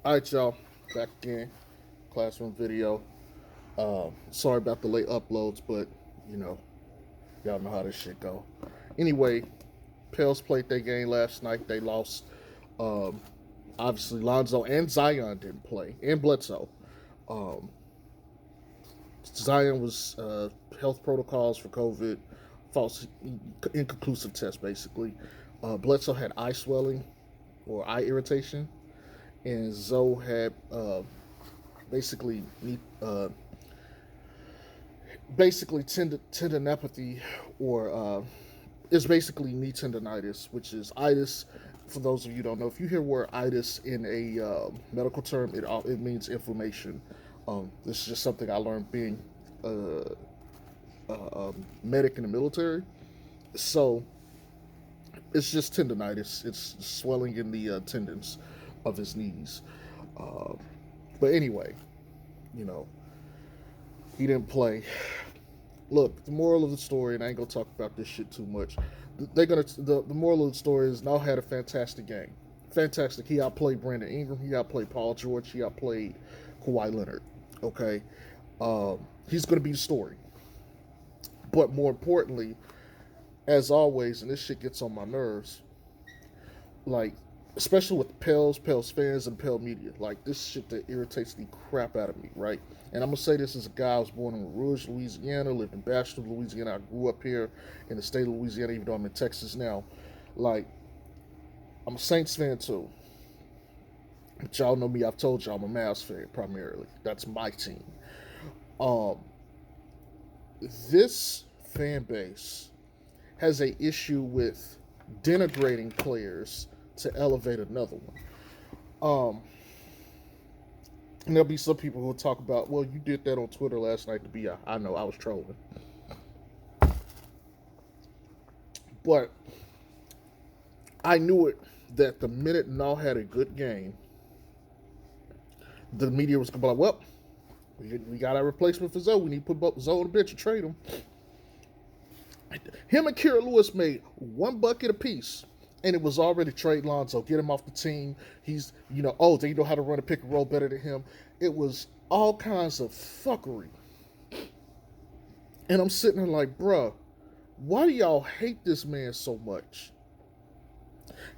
All right, y'all. Back again. Classroom video. Sorry about the late uploads, but you know, y'all know how this shit go. Anyway, Pels played their game last night. They lost. Um, Obviously, Lonzo and Zion didn't play, and Bledsoe. Um, Zion was health protocols for COVID, false, inconclusive test, basically. Bledsoe had eye swelling or eye irritation, and Zoe had basically basically tendinopathy, or it's basically knee tendonitis, which is itis. For those of you who don't know, if you hear word itis in a medical term, it means inflammation. This is just something I learned being a, a medic in the military. So it's just tendonitis. It's swelling in the tendons of his knees. Uh, but anyway, you know, he didn't play. Look, the moral of the story, and I ain't gonna talk about this shit too much. The moral of the story is Now had a fantastic game. Fantastic. He outplayed Brandon Ingram. He outplayed Paul George. He outplayed Kawhi Leonard. Okay, he's gonna be the story. But more importantly, as always, and this shit gets on my nerves, like especially with Pels fans, and Pel media, like this shit that irritates the crap out of me, right? And I'm gonna say this as a guy who was born in Rouge, Louisiana, lived in Bachelor, Louisiana. I grew up here in the state of Louisiana, even though I'm in Texas now. Like, I'm a Saints fan too. But y'all know me, I've told y'all I'm a Mavs fan primarily. That's my team. Um, this fan base has a issue with denigrating players to elevate another one. Um, and there'll be some people who will talk about, well, you did that on Twitter last night to be. I know I was trolling, but I knew it that the minute Null had a good game, the media was going to be like, well, we got our replacement for Zoe. We need to put Zoe on the bench and trade him. Him and Kira Lewis made one bucket apiece, and it was already trade Lonzo, get him off the team. He's, oh, they know how to run a pick and roll better than him. It was all kinds of fuckery. And I'm sitting there like, bruh, why do y'all hate this man so much?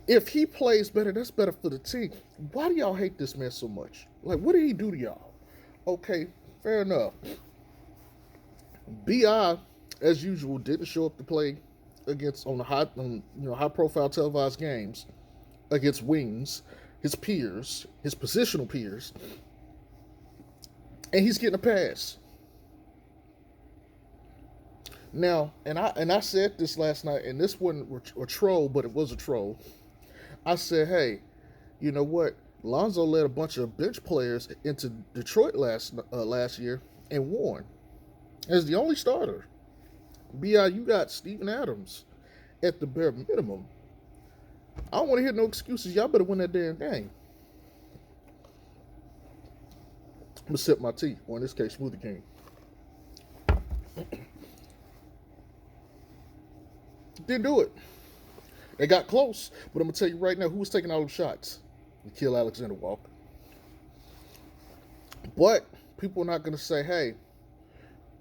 If he plays better, that's better for the team. Why do y'all hate this man so much? Like, what did he do to y'all? Okay, fair enough. Bi, as usual, didn't show up to play against on the high profile televised games against wings, his peers, his positional peers, and he's getting a pass. Now, and I said this last night, and this wasn't a troll, but it was a troll. I said, hey, you know what? Lonzo led a bunch of bench players into Detroit last year and won as the only starter. Bi, you got Steven Adams at the bare minimum. I don't want to hear no excuses. Y'all better win that damn game. I'm gonna sip my tea, or in this case, Smoothie King. Didn't do it. They got close, but I'm gonna tell you right now who was taking all those shots. Kill Alexander Walker. But people are not gonna say, "Hey,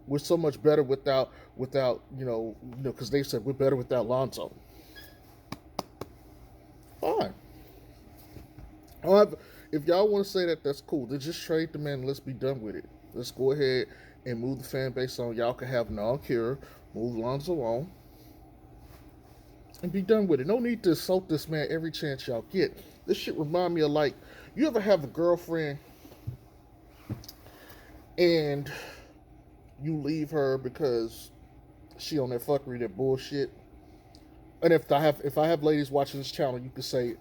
we're so much better without because they said we're better without Lonzo." Fine. If y'all want to say that, that's cool. Then just trade the man. And let's be done with it. Let's go ahead and move the fan base on. Y'all can have non-cure, move Lonzo on, and be done with it. No need to assault this man every chance y'all get. This shit remind me of, like, you ever have a girlfriend and you leave her because she on that fuckery, that bullshit. And if I have ladies watching this channel, you could say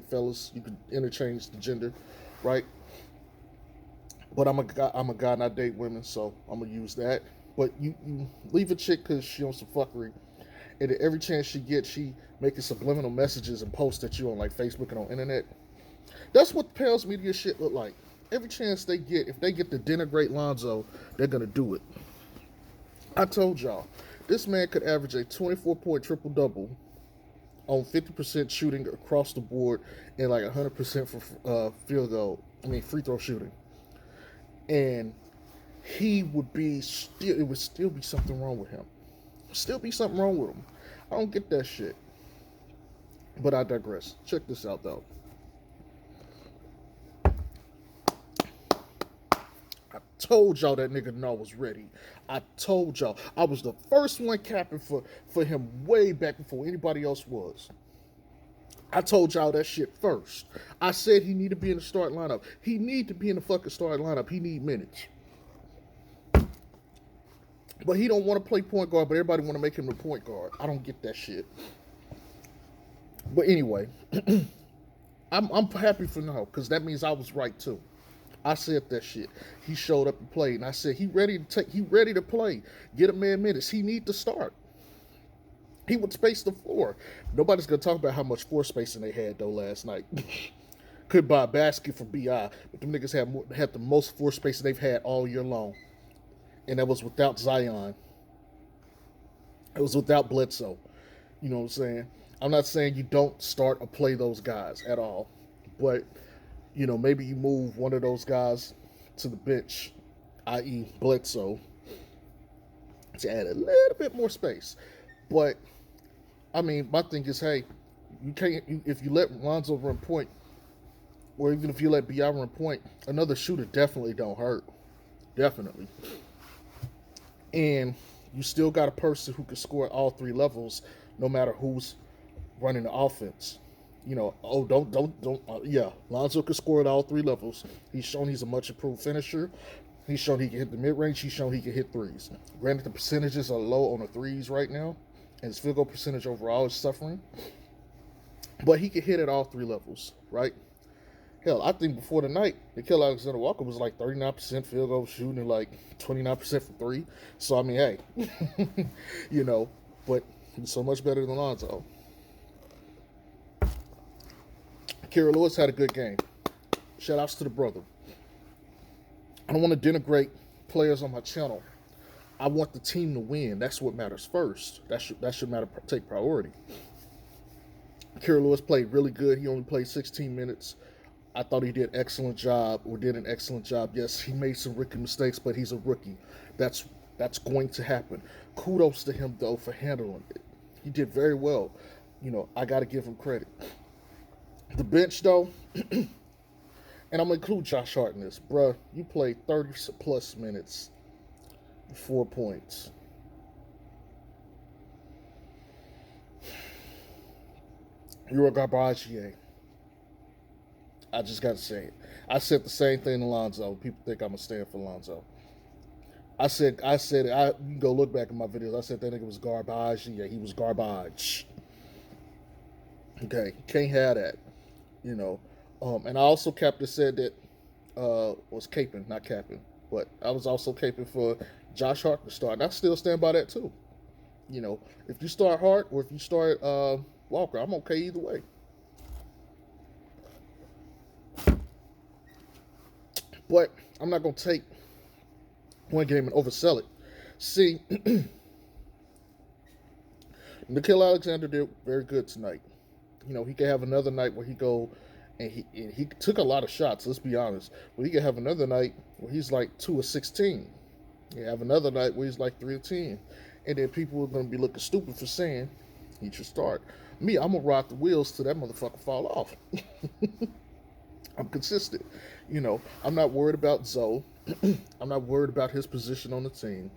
fellas, you could interchange the gender, right? But I'm a guy, and I date women, so I'm gonna use that. But you leave a chick because she on some fuckery, and every chance she gets, she making subliminal messages and posts at you on, like, Facebook and on internet. That's what the Pels media shit look like. Every chance they get, if they get to denigrate Lonzo, they're gonna do it. I told y'all, this man could average a 24-point triple double on 50% shooting across the board and like 100% for free throw shooting. And he would be still, it would still be something wrong with him. Still be something wrong with him. I don't get that shit. But I digress. Check this out though. I told y'all that nigga No was ready. I told y'all. I was the first one capping for him way back before anybody else was. I told y'all that shit first. I said he need to be in the starting lineup. He need to be in the fucking starting lineup. He need minutes. But he don't want to play point guard, but everybody want to make him the point guard. I don't get that shit. But anyway, I'm happy for now because that means I was right too. I said that shit. He showed up and played, and I said he ready to play. Get a man minutes. He need to start. He would space the floor. Nobody's gonna talk about how much floor spacing they had though last night. Could buy a basket from BI, but them niggas had the most floor spacing they've had all year long. And that was without Zion. It was without Bledsoe. You know what I'm saying? I'm not saying you don't start or play those guys at all. But, maybe you move one of those guys to the bench, i.e. Bledsoe, to add a little bit more space. But, my thing is, hey, you can't, if you let Lonzo run point, or even if you let B.I. run point, another shooter definitely don't hurt. Definitely. And you still got a person who can score at all three levels, no matter who's running the offense. Lonzo can score at all three levels. He's shown he's a much improved finisher. He's shown he can hit the mid-range. He's shown he can hit threes. Granted, the percentages are low on the threes right now, and his field goal percentage overall is suffering. But he can hit at all three levels, right? Hell, I think before the night, Nickeil Alexander-Walker was like 39% field goal shooting and like 29% from three. So, hey, but he's so much better than Lonzo. Kira Lewis had a good game. Shout outs to the brother. I don't want to denigrate players on my channel. I want the team to win. That's what matters first. That should matter, take priority. Kira Lewis played really good. He only played 16 minutes. I thought he did an excellent job. Yes, he made some rookie mistakes, but he's a rookie. That's going to happen. Kudos to him, though, for handling it. He did very well. I got to give him credit. The bench, though, and I'm going to include Josh Hart in this. Bruh, you played 30-plus minutes, 4 points. You're a garbagier. I just got to say it. I said the same thing to Lonzo. People think I'm going to stand for Lonzo. I said it. You can go look back at my videos. I said that nigga was garbage. Yeah, he was garbage. Okay, can't have that. And I also said that was caping, not capping. But I was also caping for Josh Hart to start. And I still stand by that too. If you start Hart or if you start Walker, I'm okay either way. But I'm not going to take one game and oversell it. See, Nickeil Alexander did very good tonight. He could have another night where he go and he took a lot of shots, let's be honest. But he could have another night where he's like 2 of 16. He have another night where he's like 3 of 10. And then people are going to be looking stupid for saying he should start. Me, I'm going to ride the wheels till that motherfucker fall off. I'm consistent. I'm not worried about Zoe. I'm not worried about his position on the team.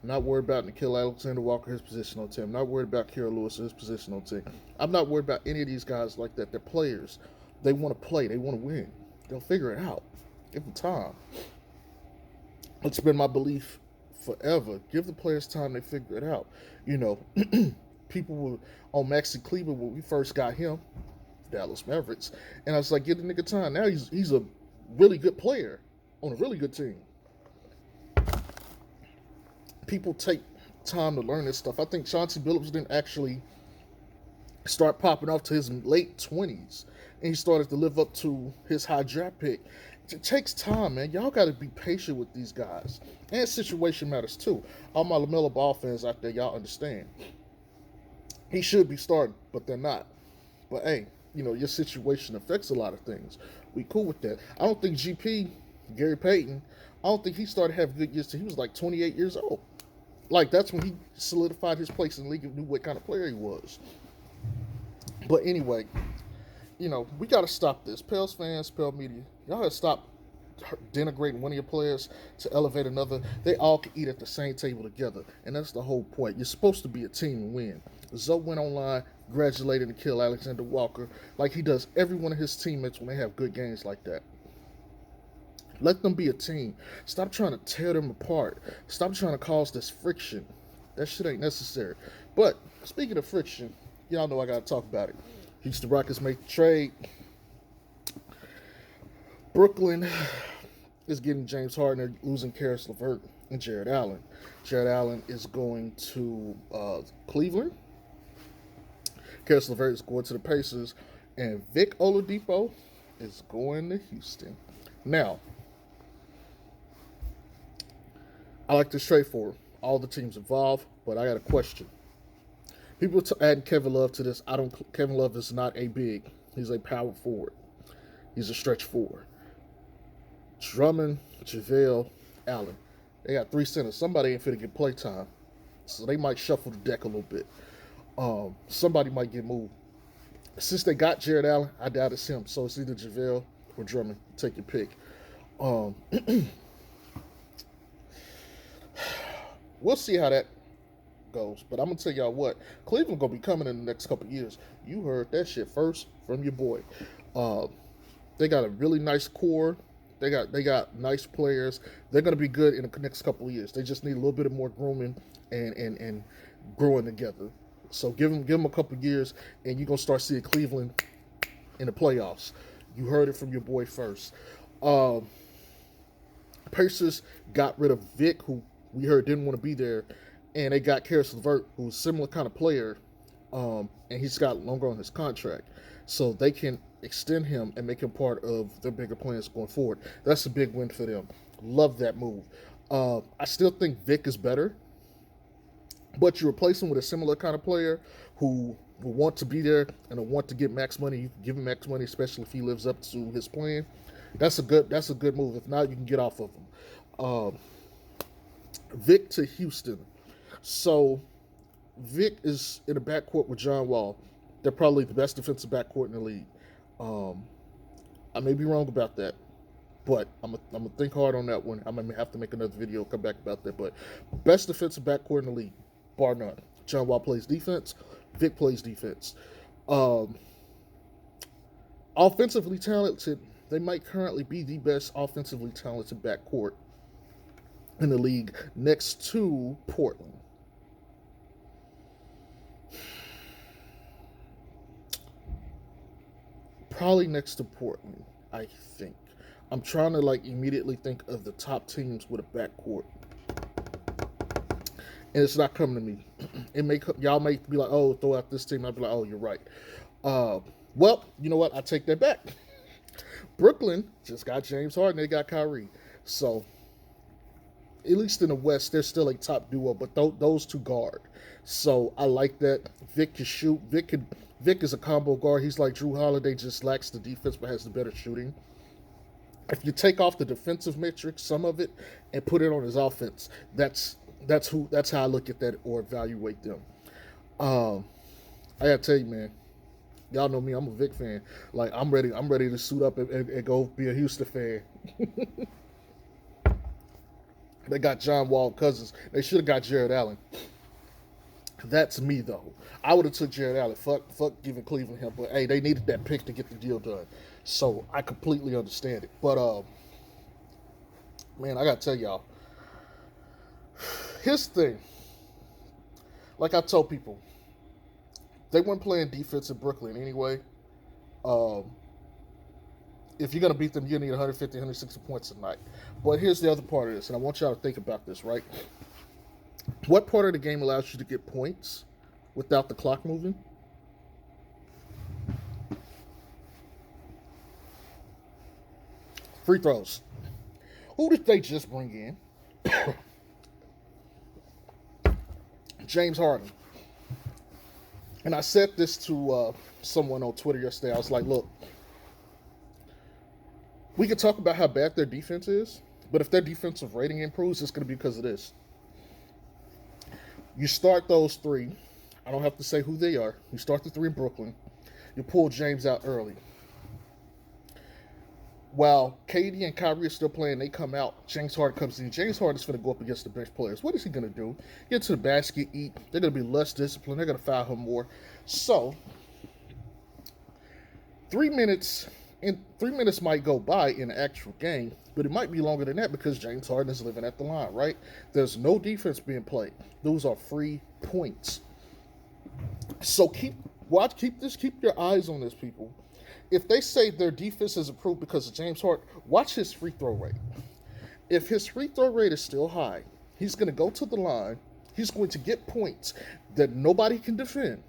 I'm not worried about Nickeil Alexander-Walker, his position on the team. I'm not worried about Kira Lewis, his position on the team. I'm not worried about any of these guys like that. They're players. They want to play. They want to win. They'll figure it out. Give them time. It's been my belief forever. Give the players time. They figure it out. People were on Maxi Kleber when we first got him, Dallas Mavericks, and I was like, give the nigga time. Now he's a really good player on a really good team. People take time to learn this stuff. I think Chauncey Billups didn't actually start popping off to his late 20s, and he started to live up to his high draft pick. It takes time, man. Y'all got to be patient with these guys. And situation matters, too. All my LaMelo Ball fans out there, y'all understand. He should be starting, but they're not. But hey, your situation affects a lot of things. We cool with that. I don't think GP, Gary Payton, I don't think he started having good years till he was like 28 years old. Like, that's when he solidified his place in the league and knew what kind of player he was. But anyway, we got to stop this. Pels fans, Pels media, y'all got to stop denigrating one of your players to elevate another. They all can eat at the same table together, and that's the whole point. You're supposed to be a team and win. Zoe went online, congratulated and killed Alexander Walker like he does every one of his teammates when they have good games like that. Let them be a team. Stop trying to tear them apart. Stop trying to cause this friction. That shit ain't necessary. But speaking of friction, y'all know I gotta talk about it. Houston Rockets make the trade. Brooklyn is getting James Harden, losing Karis LeVert and Jared Allen. Jared Allen is going to Cleveland. Karis LeVert is going to the Pacers, and Vic Oladipo is going to Houston. Now, I like this trade for all the teams involved, but I got a question. People adding Kevin Love to this. Kevin Love is not a big. He's a power forward. He's a stretch forward. Drummond, JaVale, Allen. They got 3 centers. Somebody ain't finna get play time, so they might shuffle the deck a little bit. Somebody might get moved. Since they got Jared Allen, I doubt it's him. So it's either JaVale or Drummond. Take your pick. We'll see how that goes. But I'm going to tell y'all what. Cleveland going to be coming in the next couple of years. You heard that shit first from your boy. They got a really nice core. They got nice players. They're going to be good in the next couple of years. They just need a little bit of more grooming and growing together. So give them a couple of years, and you're going to start seeing Cleveland in the playoffs. You heard it from your boy first. Pacers got rid of Vic, who we heard didn't want to be there, and they got Karis LeVert, who's a similar kind of player, and he's got longer on his contract. So they can extend him and make him part of their bigger plans going forward. That's a big win for them. Love that move. I still think Vic is better, but you replace him with a similar kind of player who will want to be there and will want to get max money. You can give him max money, especially if he lives up to his plan. That's a good move. If not, you can get off of him. Vic to Houston. So Vic is in the backcourt with John Wall. They're probably the best defensive backcourt in the league. I may be wrong about that, but I'm gonna think hard on that one. I'm gonna have to make another video, come back about that. But best defensive backcourt in the league, bar none. John Wall plays defense. Vic plays defense. Offensively talented, they might currently be the best offensively talented backcourt in the league, next to Portland. Probably next to Portland, I think. I'm trying to immediately think of the top teams with a backcourt, and it's not coming to me. Y'all may be like, "Oh, throw out this team." I'll be like, "Oh, you're right." Well, you know what? I take that back. Brooklyn just got James Harden. They got Kyrie. So, at least in the West, they're still a top duo, but those two guard. So, I like that. Vic can shoot. Vic is a combo guard. He's like Drew Holiday, just lacks the defense, but has the better shooting. If you take off the defensive metrics, some of it, and put it on his offense, that's how I look at that or evaluate them. I gotta tell you, man. Y'all know me. I'm a Vic fan. I'm ready to suit up and go be a Houston fan. They got John Wall Cousins. They should have got Jared Allen. That's me though. I would have took Jared Allen. Fuck giving Cleveland him. But hey, they needed that pick to get the deal done. So I completely understand it. But man, I gotta tell y'all. Here's the thing. Like I told people, they weren't playing defense in Brooklyn anyway. If you're going to beat them, you need 150, 160 points a night. But here's the other part of this, and I want y'all to think about this, right? What part of the game allows you to get points without the clock moving? Free throws. Who did they just bring in? James Harden. And I said this to someone on Twitter yesterday. I was like, look, we can talk about how bad their defense is, but if their defensive rating improves, it's going to be because of this. You start those three. I don't have to say who they are. You start the three in Brooklyn. You pull James out early. While KD and Kyrie are still playing, they come out. James Harden comes in. James Harden is going to go up against the bench players. What is he going to do? Get to the basket, eat. They're going to be less disciplined. They're going to foul him more. So, 3 minutes and 3 minutes might go by in the actual game, but it might be longer than that because James Harden is living at the line, right? There's no defense being played. Those are free points. So keep your eyes on this, people. If they say their defense has improved because of James Harden, watch his free throw rate. If his free throw rate is still high, he's going to go to the line. He's going to get points that nobody can defend,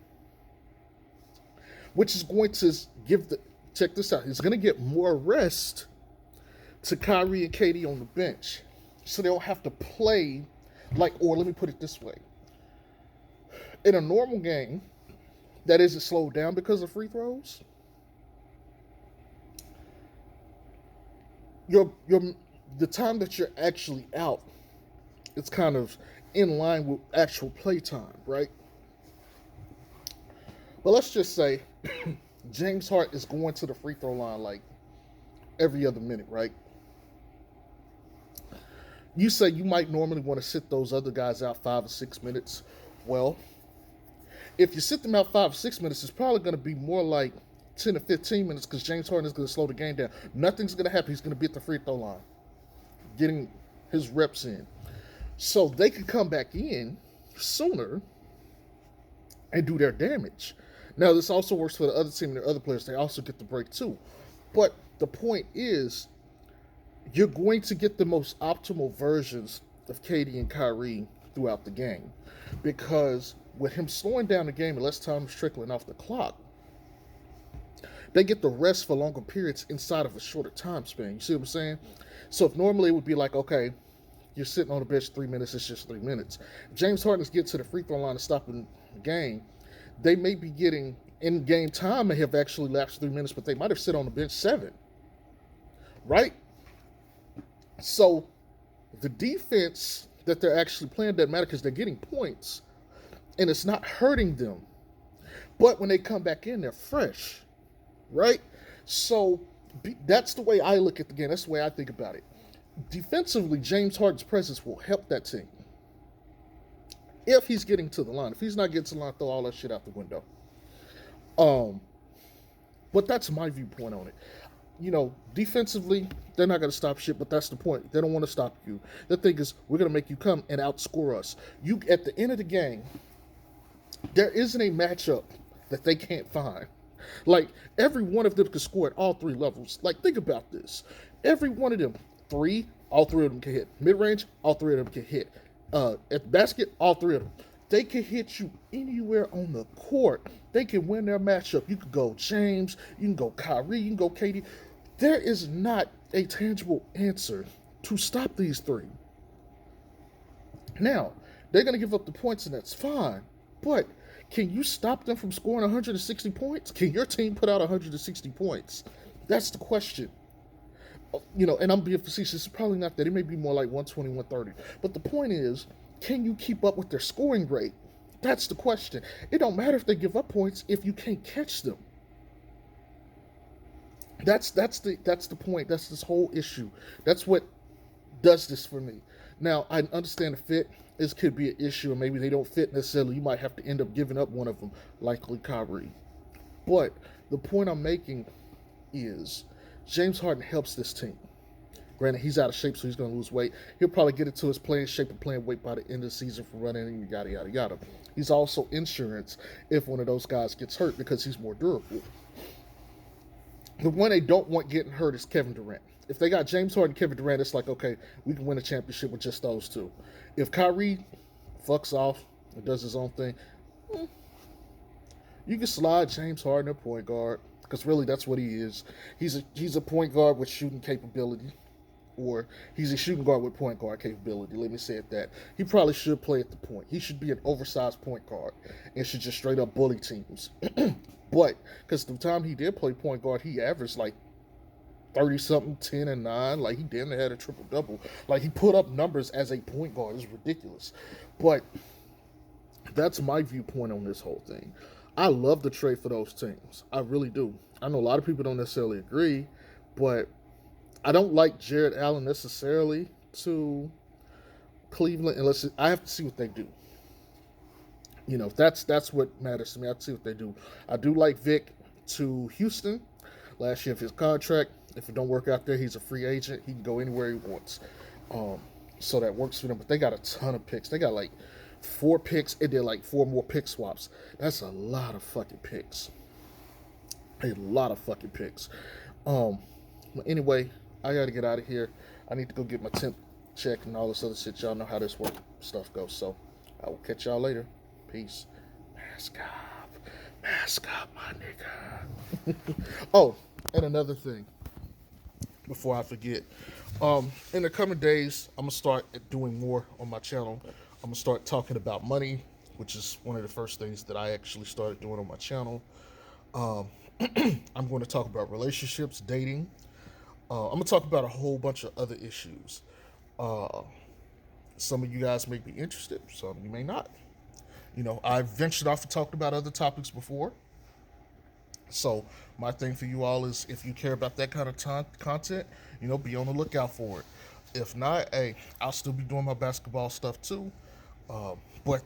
which is going to check this out. He's going to get more rest to Kyrie and KD on the bench, so they don't have to play or let me put it this way. In a normal game that isn't slowed down because of free throws, the time that you're actually out, it's kind of in line with actual play time, right? But let's just say James Harden is going to the free throw line like every other minute, right? You say you might normally want to sit those other guys out 5 or 6 minutes. Well, if you sit them out 5 or 6 minutes, it's probably going to be more like 10 to 15 minutes because James Harden is going to slow the game down. Nothing's going to happen. He's going to be at the free throw line, getting his reps in. So they can come back in sooner and do their damage. Now, this also works for the other team and the other players. They also get the break too. But the point is, you're going to get the most optimal versions of KD and Kyrie throughout the game. Because with him slowing down the game and less time is trickling off the clock, they get the rest for longer periods inside of a shorter time span. You see what I'm saying? So if normally it would be like, okay, you're sitting on the bench 3 minutes, it's just 3 minutes. If James Harden is getting to the free throw line and stopping the game, they may be getting in game time may have actually lapsed 3 minutes, but they might have sit on the bench 7. Right? So the defense that they're actually playing doesn't matter because they're getting points and it's not hurting them. But when they come back in, they're fresh. Right? So that's the way I look at the game. That's the way I think about it. Defensively, James Harden's presence will help that team. If he's getting to the line. If he's not getting to the line, throw all that shit out the window. But that's my viewpoint on it. You know, defensively, they're not going to stop shit, but that's the point. They don't want to stop you. The thing is, we're going to make you come and outscore us. You, at the end of the game, there isn't a matchup that they can't find. Like, every one of them can score at all 3 levels. Like, think about this. Every one of them, all three of them can hit. Mid-range, all 3 of them can hit. At the basket, all 3 of them. They can hit you anywhere on the court. They can win their matchup. You can go James, you can go Kyrie, you can go KD. There is not a tangible answer to stop these 3. Now, they're going to give up the points, and that's fine. But can you stop them from scoring 160 points? Can your team put out 160 points? That's the question. You know, and I'm being facetious. It's probably not that. It may be more like 120, 130. But the point is, can you keep up with their scoring rate? That's the question. It don't matter if they give up points if you can't catch them. That's the point. That's this whole issue. That's what does this for me. Now, I understand the fit. This could be an issue, and maybe they don't fit necessarily. You might have to end up giving up one of them, likely Kyrie. But the point I'm making is James Harden helps this team. Granted, he's out of shape, so he's going to lose weight. He'll probably get into his playing shape and playing weight by the end of the season for running and yada, yada, yada. He's also insurance if one of those guys gets hurt because he's more durable. The one they don't want getting hurt is Kevin Durant. If they got James Harden and Kevin Durant, it's like, okay, we can win a championship with just those 2. If Kyrie fucks off and does his own thing, you can slide James Harden at point guard because really that's what he is. He's a point guard with shooting capability. or he's a shooting guard with point guard capability. Let me say it that. He probably should play at the point. He should be an oversized point guard and should just straight up bully teams. But because the time he did play point guard, he averaged like 30 something, 10 and 9. Like he damn near had a triple double. Like he put up numbers as a point guard. It's ridiculous. But that's my viewpoint on this whole thing. I love the trade for those teams. I really do. I know a lot of people don't necessarily agree, but I don't like Jared Allen necessarily to Cleveland unless I have to see what they do. That's what matters to me. I have to see what they do. I do like Vic to Houston. Last year of his contract. If it don't work out there, he's a free agent. He can go anywhere he wants. So that works for them. But they got a ton of picks. They got like 4 picks and then like 4 more pick swaps. That's a lot of fucking picks. A lot of fucking picks. But anyway, I gotta get out of here. I need to go get my temp check and all this other shit. Y'all know how this work stuff goes. So I will catch y'all later. Peace. Mask up. Mask up, my nigga. Oh, and another thing. Before I forget, in the coming days, I'm gonna start doing more on my channel. I'm gonna start talking about money, which is one of the first things that I actually started doing on my channel. I'm going to talk about relationships, dating. I'm gonna talk about a whole bunch of other issues. Some of you guys may be interested, some of you may not. I've ventured off and talked about other topics before. So my thing for you all is if you care about that kind of content, be on the lookout for it. If not, hey, I'll still be doing my basketball stuff too. But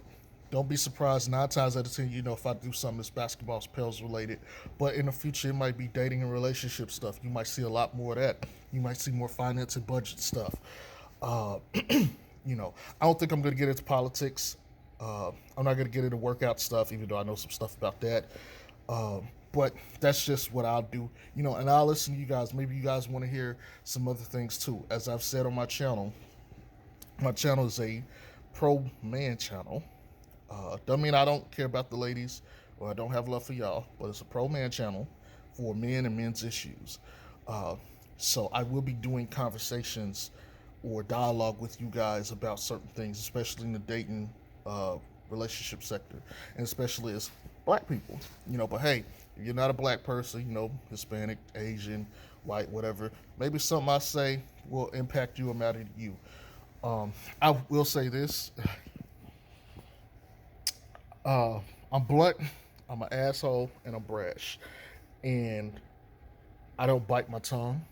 don't be surprised 9 times out of 10, if I do something that's basketball, Pels related. But in the future, it might be dating and relationship stuff. You might see a lot more of that. You might see more finance and budget stuff. I don't think I'm going to get into politics. I'm not going to get into workout stuff, even though I know some stuff about that. But that's just what I'll do, and I'll listen to you guys. Maybe you guys want to hear some other things too. As I've said on my channel is a pro man channel. Don't mean I don't care about the ladies or I don't have love for y'all, but it's a pro man channel for men and men's issues. So I will be doing conversations or dialogue with you guys about certain things, especially in the dating relationship sector, and especially as black people. But hey, if you're not a black person, Hispanic, Asian, white, whatever, maybe something I say will impact you or matter to you. I will say this. I'm blunt, I'm an asshole, and I'm brash. And I don't bite my tongue.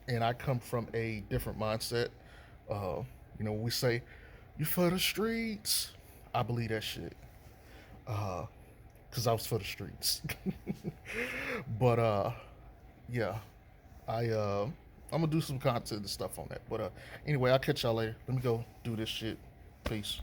And I come from a different mindset. We say, you for the streets. I believe that shit. Because I was for the streets. But, yeah. I'm going to do some content and stuff on that. But, anyway, I'll catch y'all later. Let me go do this shit. Peace.